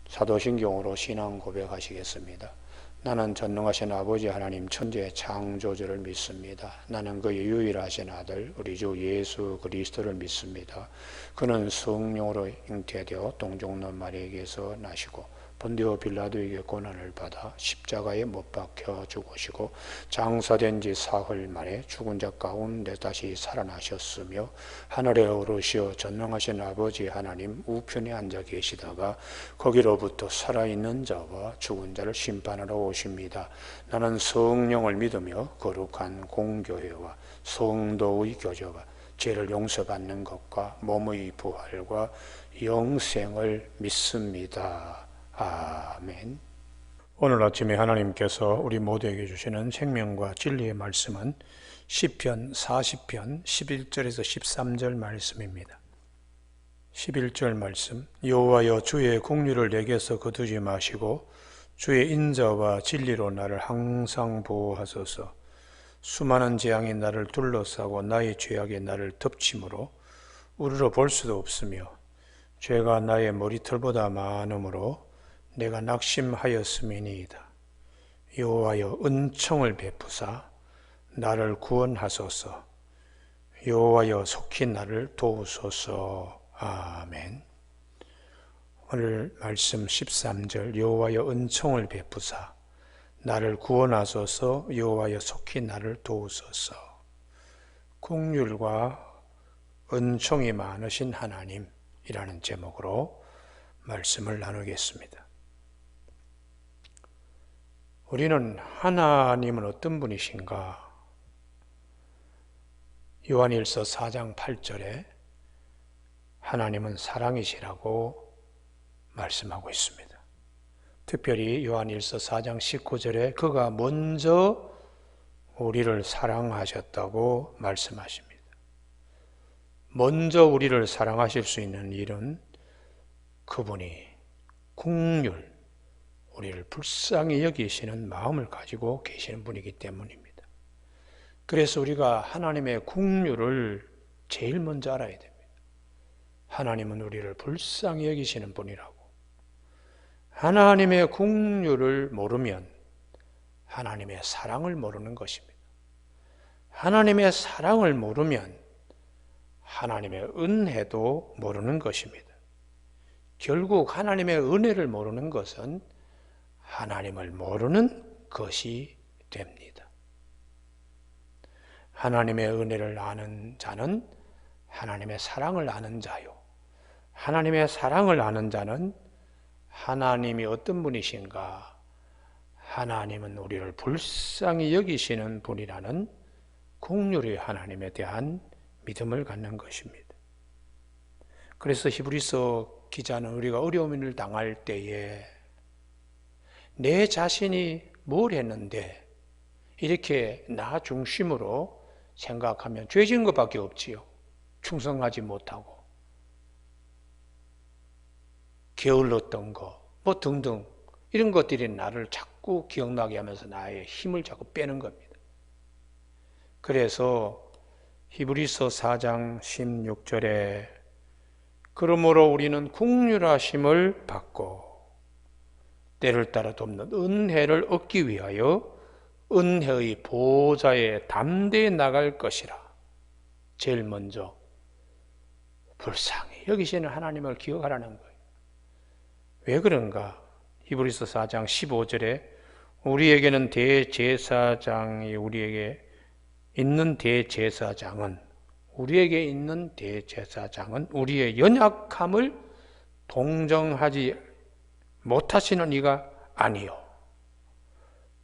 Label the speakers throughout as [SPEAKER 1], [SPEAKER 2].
[SPEAKER 1] 사도신경으로 신앙 고백하시겠습니다. 나는 전능하신 아버지 하나님 천지의 창조주를 믿습니다. 나는 그의 유일하신 아들 우리 주 예수 그리스도를 믿습니다. 그는 성령으로 잉태되어 동정녀 마리아에게서 나시고 본디오 빌라도에게 고난을 받아 십자가에 못 박혀 죽으시고 장사된 지 사흘 만에 죽은 자 가운데 다시 살아나셨으며 하늘에 오르시어 전능하신 아버지 하나님 우편에 앉아 계시다가 거기로부터 살아있는 자와 죽은 자를 심판하러 오십니다. 나는 성령을 믿으며 거룩한 공교회와 성도의 교제와 죄를 용서받는 것과 몸의 부활과 영생을 믿습니다. 아멘. 오늘 아침에 하나님께서 우리 모두에게 주시는 생명과 진리의 말씀은 시편 40편 11절에서 13절 말씀입니다. 11절 말씀, 여호와여 주의 공류를 내게서 거두지 마시고 주의 인자와 진리로 나를 항상 보호하소서. 수많은 재앙이 나를 둘러싸고 나의 죄악이 나를 덮침으로 우러러 볼 수도 없으며 죄가 나의 머리털보다 많으므로 내가 낙심하였음이니이다. 여호와여 은총을 베푸사 나를 구원하소서. 여호와여 속히 나를 도우소서. 아멘. 오늘 말씀 13절, 여호와여 은총을 베푸사 나를 구원하소서. 여호와여 속히 나를 도우소서. 긍휼과 은총이 많으신 하나님이라는 제목으로 말씀을 나누겠습니다. 우리는 하나님은 어떤 분이신가? 요한일서 4장 8절에 하나님은 사랑이시라고 말씀하고 있습니다. 특별히 요한일서 4장 19절에 그가 먼저 우리를 사랑하셨다고 말씀하십니다. 먼저 우리를 사랑하실 수 있는 일은 그분이 긍휼, 우리를 불쌍히 여기시는 마음을 가지고 계시는 분이기 때문입니다. 그래서 우리가 하나님의 긍휼을 제일 먼저 알아야 됩니다. 하나님은 우리를 불쌍히 여기시는 분이라고. 하나님의 긍휼을 모르면 하나님의 사랑을 모르는 것입니다. 하나님의 사랑을 모르면 하나님의 은혜도 모르는 것입니다. 결국 하나님의 은혜를 모르는 것은 하나님을 모르는 것이 됩니다. 하나님의 은혜를 아는 자는 하나님의 사랑을 아는 자요. 하나님의 사랑을 아는 자는 하나님이 어떤 분이신가? 하나님은 우리를 불쌍히 여기시는 분이라는 긍휼의 하나님에 대한 믿음을 갖는 것입니다. 그래서 히브리서 기자는 우리가 어려움을 당할 때에 내 자신이 뭘 했는데 이렇게 나 중심으로 생각하면 죄진 것밖에 없지요. 충성하지 못하고 게을렀던 거 뭐 등등 이런 것들이 나를 자꾸 기억나게 하면서 나의 힘을 자꾸 빼는 겁니다. 그래서 히브리서 4장 16절에 그러므로 우리는 긍휼하심을 받고 때를 따라 돕는 은혜를 얻기 위하여 은혜의 보좌에 담대히 나갈 것이라. 제일 먼저 불쌍히 여기시는 하나님을 기억하라는 거예요. 왜 그런가? 히브리서 4장 15절에 우리에게는 대제사장이 우리에게 있는 대제사장은 우리의 연약함을 동정하지 못하시는 이가 아니요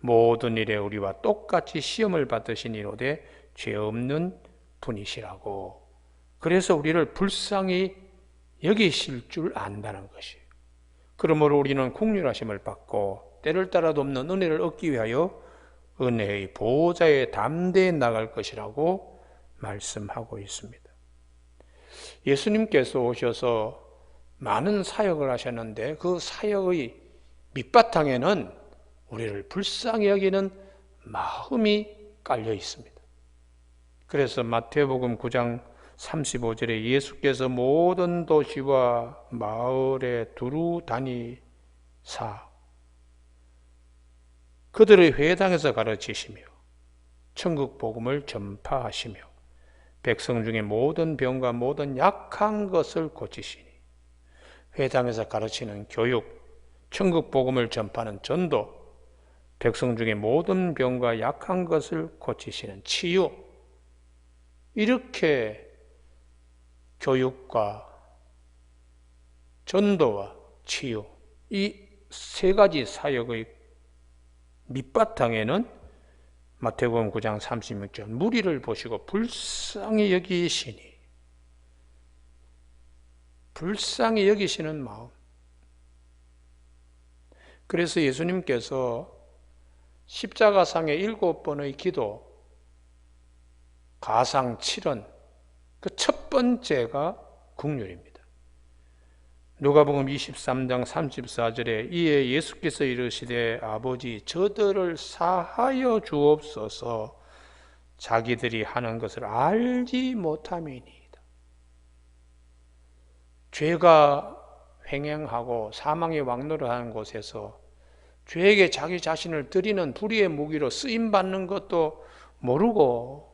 [SPEAKER 1] 모든 일에 우리와 똑같이 시험을 받으시니로되 죄 없는 분이시라고. 그래서 우리를 불쌍히 여기실 줄 안다는 것이에요. 그러므로 우리는 긍휼하심을 받고 때를 따라 돕는 은혜를 얻기 위하여 은혜의 보좌에 담대히 나갈 것이라고 말씀하고 있습니다. 예수님께서 오셔서 많은 사역을 하셨는데 그 사역의 밑바탕에는 우리를 불쌍히 여기는 마음이 깔려 있습니다. 그래서 마태복음 9장 35절에 예수께서 모든 도시와 마을에 두루 다니시며 4. 그들의 회당에서 가르치시며 천국 복음을 전파하시며 백성 중에 모든 병과 모든 약한 것을 고치시니. 회당에서 가르치는 교육, 천국 복음을 전파하는 전도, 백성 중에 모든 병과 약한 것을 고치시는 치유, 이렇게 교육과 전도와 치유, 이 세 가지 사역의 밑바탕에는 마태복음 9장 36절 무리를 보시고 불쌍히 여기시니, 불쌍히 여기시는 마음. 그래서 예수님께서 십자가상의 7번의 기도, 가상 7언, 그 첫 번째가 국률입니다. 누가복음 23장 34절에 이에 예수께서 이르시되 아버지 저들을 사하여 주옵소서 자기들이 하는 것을 알지 못함이니이다. 죄가 횡행하고 사망의 왕노릇하는 곳에서 죄에게 자기 자신을 드리는 불의의 무기로 쓰임받는 것도 모르고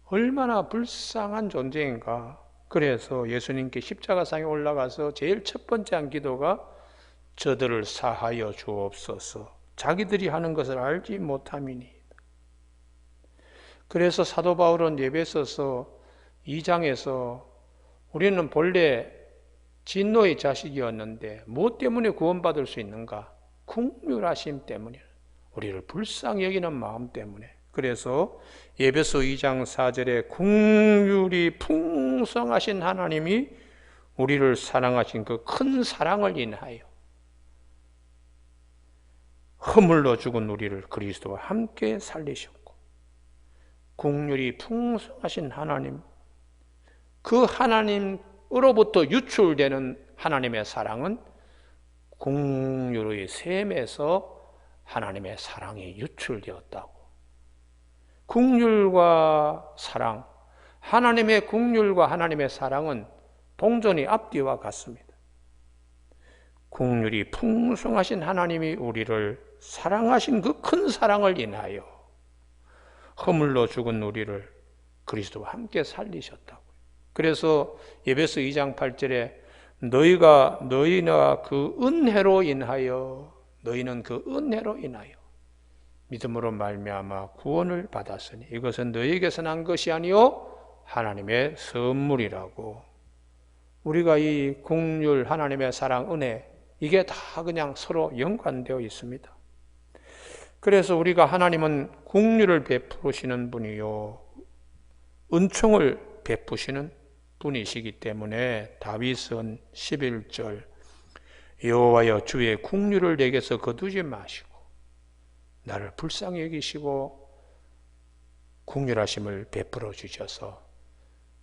[SPEAKER 1] 얼마나 불쌍한 존재인가. 그래서 예수님께 십자가상에 올라가서 제일 첫 번째 한 기도가 저들을 사하여 주옵소서 자기들이 하는 것을 알지 못함이니. 그래서 사도 바울은 에베소서 2장에서 우리는 본래 진노의 자식이었는데 무엇 때문에 구원받을 수 있는가? 긍휼하심 때문이야. 우리를 불쌍히 여기는 마음 때문에. 그래서 에베소 2장 4절에 긍휼이 풍성하신 하나님이 우리를 사랑하신 그 큰 사랑을 인하여 허물로 죽은 우리를 그리스도와 함께 살리셨고, 긍휼이 풍성하신 하나님, 그 하나님으로부터 유출되는 하나님의 사랑은 긍휼의 셈에서 하나님의 사랑이 유출되었다고. 긍휼과 사랑, 하나님의 긍휼과 하나님의 사랑은 동전이 앞뒤와 같습니다. 긍휼이 풍성하신 하나님이 우리를 사랑하신 그 큰 사랑을 인하여 허물로 죽은 우리를 그리스도와 함께 살리셨다고요. 그래서 에베소 2장 8절에 너희는 그 은혜로 인하여 믿음으로 말미암아 구원을 받았으니 이것은 너희에게서 난 것이 아니요 하나님의 선물이라고. 우리가 이 긍휼, 하나님의 사랑, 은혜, 이게 다 그냥 서로 연관되어 있습니다. 그래서 우리가 하나님은 긍휼을 베푸시는 분이요 은총을 베푸시는 분이시기 때문에 다윗은 11절 여호와여 주의 긍휼을 내게서 거두지 마시고 나를 불쌍히 여기시고 긍휼하심을 베풀어 주셔서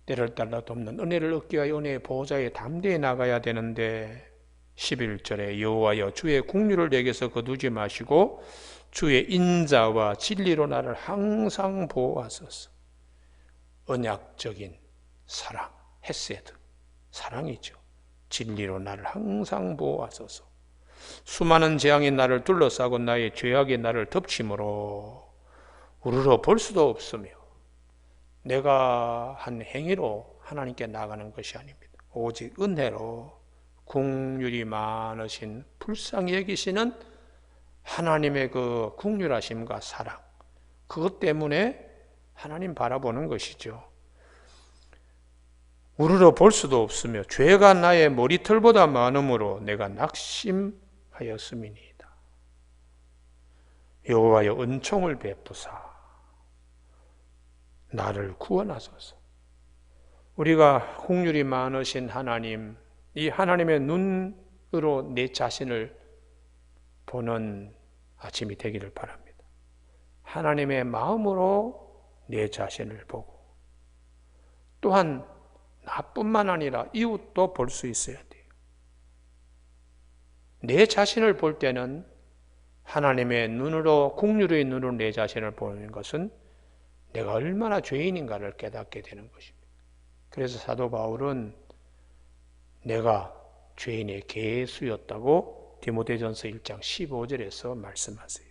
[SPEAKER 1] 때를 따라 돕는 은혜를 얻기 위하여 은혜의 보호자에 담대히 나가야 되는데 11절에 여호와여 주의 긍휼을 내게서 거두지 마시고 주의 인자와 진리로 나를 항상 보호하소서. 언약적인 사랑, 헤세드, 사랑이죠. 진리로 나를 항상 보호하소서. 수많은 재앙이 나를 둘러싸고 나의 죄악이 나를 덮침으로 우르르 볼 수도 없으며 내가 한 행위로 하나님께 나가는 것이 아닙니다. 오직 은혜로 긍휼이 많으신 불쌍히 여기시는 하나님의 그 긍휼하심과 사랑, 그것 때문에 하나님 바라보는 것이죠. 우르르 볼 수도 없으며 죄가 나의 머리털보다 많음으로 내가 낙심하였음이니이다. 여호와여 은총을 베푸사 나를 구원하소서. 우리가 긍휼이 많으신 하나님, 이 하나님의 눈으로 내 자신을 보는 아침이 되기를 바랍니다. 하나님의 마음으로 내 자신을 보고 또한 나뿐만 아니라 이웃도 볼 수 있어야 돼요. 내 자신을 볼 때는 하나님의 눈으로, 긍휼의 눈으로 내 자신을 보는 것은 내가 얼마나 죄인인가를 깨닫게 되는 것입니다. 그래서 사도 바울은 내가 죄인의 계수였다고 디모데전서 1장 15절에서 말씀하세요.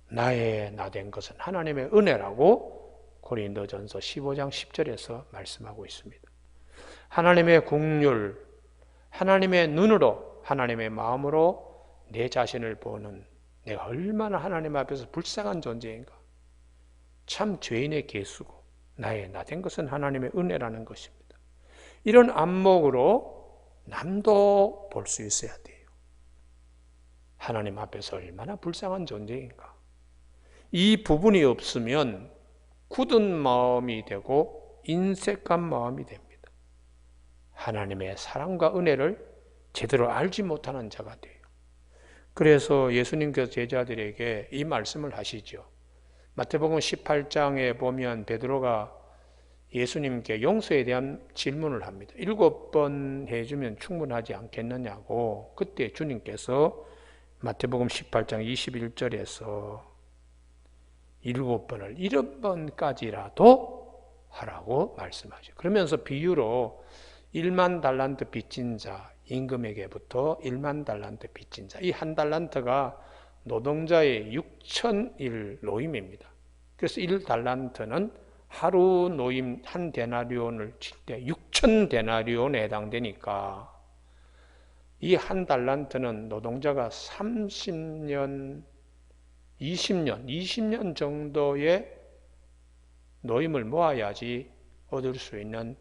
[SPEAKER 1] 나의 나된 것은 하나님의 은혜라고 고린도전서 15장 10절에서 말씀하고 있습니다. 하나님의 긍휼, 하나님의 눈으로, 하나님의 마음으로 내 자신을 보는 내가 얼마나 하나님 앞에서 불쌍한 존재인가. 참 죄인의 계수고 나의 나된 것은 하나님의 은혜라는 것입니다. 이런 안목으로 남도 볼 수 있어야 돼요. 하나님 앞에서 얼마나 불쌍한 존재인가. 이 부분이 없으면 굳은 마음이 되고 인색한 마음이 됩니다. 하나님의 사랑과 은혜를 제대로 알지 못하는 자가 돼요. 그래서 예수님께서 제자들에게 이 말씀을 하시죠. 마태복음 18장에 보면 베드로가 예수님께 용서에 대한 질문을 합니다. 7번 해주면 충분하지 않겠느냐고. 그때 주님께서 마태복음 18장 21절에서 7번을 7번까지라도 하라고 말씀하죠. 그러면서 비유로 1만 달란트 빚진 자, 임금에게부터 1만 달란트 빚진 자, 이 한 달란트가 노동자의 6,000일 노임입니다. 그래서 1달란트는 하루 노임 한 데나리온을 칠 때 6,000데나리온에 해당되니까 이 한 달란트는 노동자가 30년, 20년 정도의 노임을 모아야지 얻을 수 있는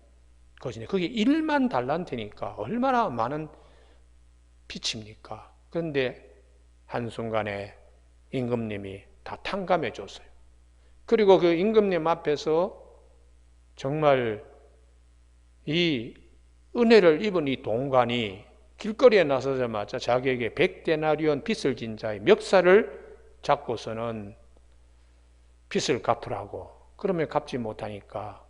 [SPEAKER 1] 것인데 그게 1만 달란트니까 얼마나 많은 빚입니까? 그런데 한순간에 임금님이 다 탕감해 줬어요. 그리고 그 임금님 앞에서 정말 이 은혜를 입은 이 동관이 길거리에 나서자마자 자기에게 100데나리온 빚을 진 자의 멱살을 잡고서는 빚을 갚으라고. 그러면 갚지 못하니까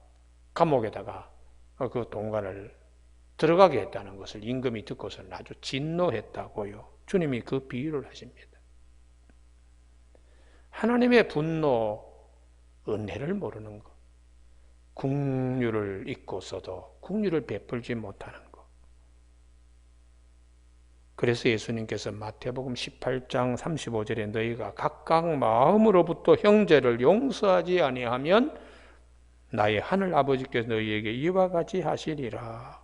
[SPEAKER 1] 감옥에다가 그 동관을 들어가게 했다는 것을 임금이 듣고서는 아주 진노했다고요. 주님이 그 비유를 하십니다. 하나님의 분노, 은혜를 모르는 것, 긍휼을 잊고서도 긍휼을 베풀지 못하는 것. 그래서 예수님께서 마태복음 18장 35절에 너희가 각각 마음으로부터 형제를 용서하지 아니하면 나의 하늘 아버지께서 너희에게 이와 같이 하시리라.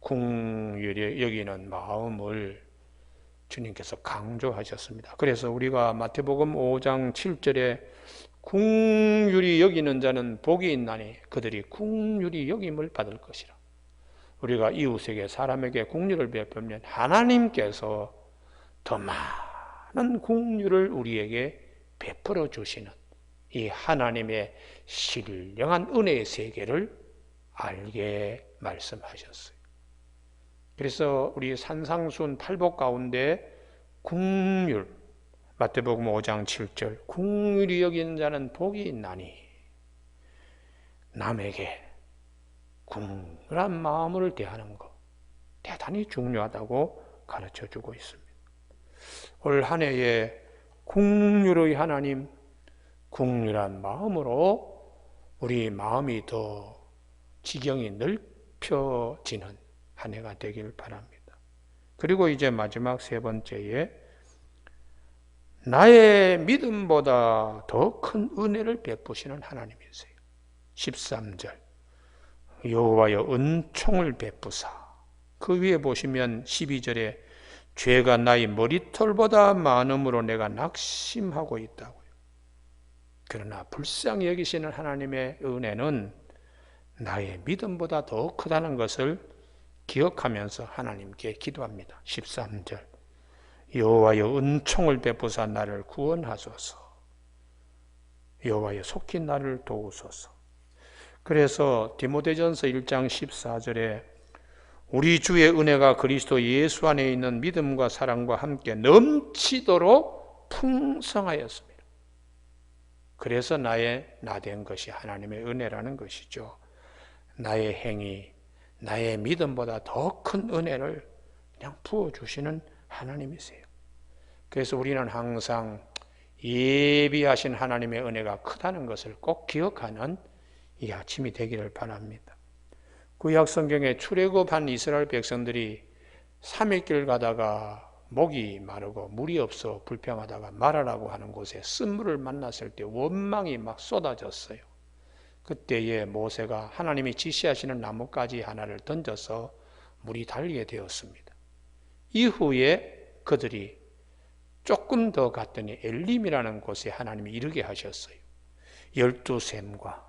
[SPEAKER 1] 긍휼히 여기는 마음을 주님께서 강조하셨습니다. 그래서 우리가 마태복음 5장 7절에 긍휼히 여기는 자는 복이 있나니 그들이 긍휼히 여김을 받을 것이라. 우리가 이웃에게 사람에게 긍휼을 베풀면 하나님께서 더 많은 긍휼을 우리에게 베풀어 주시는 이 하나님의 신령한 은혜의 세계를 알게 말씀하셨어요. 그래서 우리 산상순 팔복 가운데 긍휼, 마태복음 5장 7절 긍휼히 여기는 자는 복이 있나니 남에게 긍휼한 마음을 대하는 것 대단히 중요하다고 가르쳐주고 있습니다. 올 한 해에 긍휼의 하나님, 긍휼한 마음으로 우리 마음이 더 지경이 넓혀지는 한 해가 되길 바랍니다. 그리고 이제 마지막 세 번째에 나의 믿음보다 더 큰 은혜를 베푸시는 하나님이세요. 13절 여호와여 은총을 베푸사. 그 위에 보시면 12절에 죄가 나의 머리털보다 많음으로 내가 낙심하고 있다고요. 그러나 불쌍히 여기시는 하나님의 은혜는 나의 믿음보다 더 크다는 것을 기억하면서 하나님께 기도합니다. 13절 여호와여 은총을 베푸사 나를 구원하소서. 여호와여 속히 나를 도우소서. 그래서 디모데전서 1장 14절에 우리 주의 은혜가 그리스도 예수 안에 있는 믿음과 사랑과 함께 넘치도록 풍성하였습니다. 그래서 나의 나된 것이 하나님의 은혜라는 것이죠. 나의 행위, 나의 믿음보다 더 큰 은혜를 그냥 부어주시는 하나님이세요. 그래서 우리는 항상 예비하신 하나님의 은혜가 크다는 것을 꼭 기억하는 이 아침이 되기를 바랍니다. 구약 성경에 출애굽한 이스라엘 백성들이 3일길 가다가 목이 마르고 물이 없어 불평하다가 말하라고 하는 곳에 쓴물을 만났을 때 원망이 막 쏟아졌어요. 그때에 모세가 하나님이 지시하시는 나뭇가지 하나를 던져서 물이 달리게 되었습니다. 이후에 그들이 조금 더 갔더니 엘림이라는 곳에 하나님이 이르게 하셨어요. 12샘과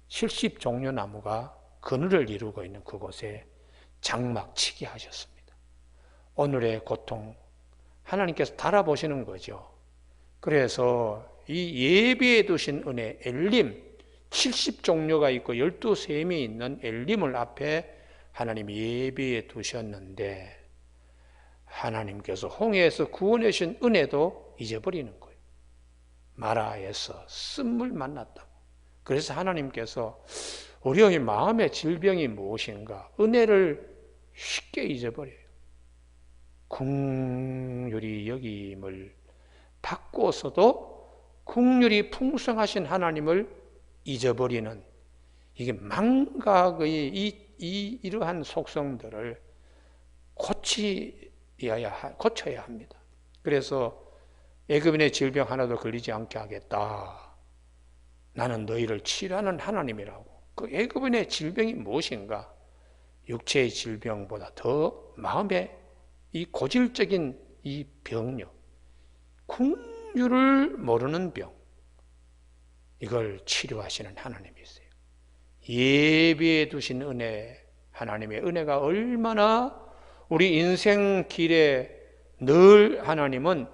[SPEAKER 1] 70종려 나무가 그늘을 이루고 있는 그곳에 장막치게 하셨습니다. 오늘의 고통 하나님께서 달아보시는 거죠. 그래서 이 예비해 두신 은혜 엘림 70종려가 있고 12샘이 있는 엘림을 앞에 하나님이 예비해 두셨는데 하나님께서 홍해에서 구원해 주신 은혜도 잊어버리는 거예요. 마라에서 쓴물 만났다고. 그래서 하나님께서 우리의 마음의 질병이 무엇인가? 은혜를 쉽게 잊어버려요. 긍휼히 여김을 받고서도 긍휼이 풍성하신 하나님을 잊어버리는 이게 망각의 이러한 속성들을 고쳐야 합니다. 그래서 애굽인의 질병 하나도 걸리지 않게 하겠다. 나는 너희를 치료하는 하나님이라고. 그 애굽인의 질병이 무엇인가? 육체의 질병보다 더 마음의 이 고질적인 이 병력, 긍휼을 모르는 병, 이걸 치료하시는 하나님이세요. 예비해 두신 은혜, 하나님의 은혜가 얼마나 우리 인생 길에 늘 하나님은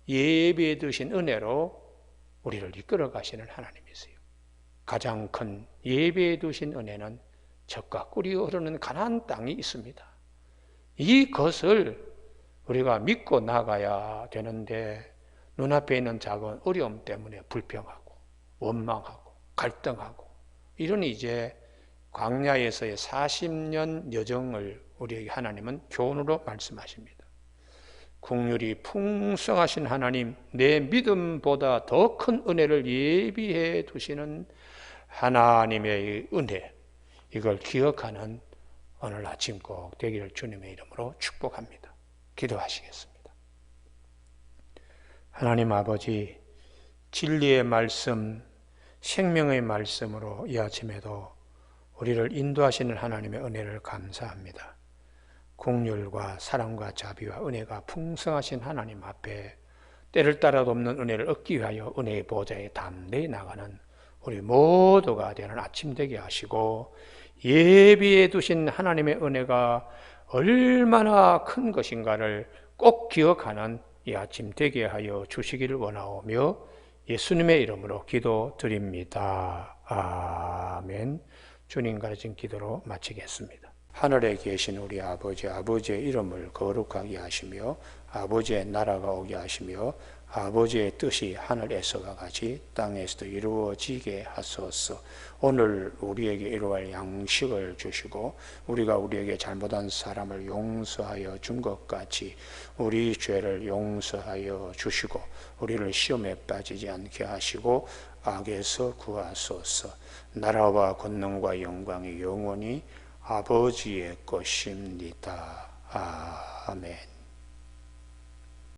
[SPEAKER 1] 예비해 두신 은혜로 우리를 이끌어 가시는 하나님이세요. 가장 큰 예비해 두신 은혜는 젖과 꿀이 흐르는 가나안 땅이 있습니다. 이것을 우리가 믿고 나가야 되는데 눈앞에 있는 작은 어려움 때문에 불평하고 원망하고 갈등하고 이런 이제 광야에서의 40년 여정을 우리에게 하나님은 교훈으로 말씀하십니다. 긍휼이 풍성하신 하나님, 내 믿음보다 더 큰 은혜를 예비해 두시는 하나님의 은혜, 이걸 기억하는 오늘 아침 꼭 되기를 주님의 이름으로 축복합니다. 기도하시겠습니다. 하나님 아버지, 진리의 말씀, 생명의 말씀으로 이 아침에도 우리를 인도하시는 하나님의 은혜를 감사합니다. 긍휼과 사랑과 자비와 은혜가 풍성하신 하나님 앞에 때를 따라도 없는 은혜를 얻기 위하여 은혜의 보좌에 담대히 나가는 우리 모두가 되는 아침 되게 하시고 예비해 두신 하나님의 은혜가 얼마나 큰 것인가를 꼭 기억하는 이 아침 되게 하여 주시기를 원하오며 예수님의 이름으로 기도드립니다. 아멘. 주님 가르친 기도로 마치겠습니다. 하늘에 계신 우리 아버지, 아버지의 이름을 거룩하게 하시며 아버지의 나라가 오게 하시며 아버지의 뜻이 하늘에서와 같이 땅에서도 이루어지게 하소서. 오늘 우리에게 이루어갈 양식을 주시고 우리가 우리에게 잘못한 사람을 용서하여 준 것 같이 우리 죄를 용서하여 주시고 우리를 시험에 빠지지 않게 하시고 악에서 구하소서. 나라와 권능과 영광이 영원히 아버지의 것입니다. 아멘.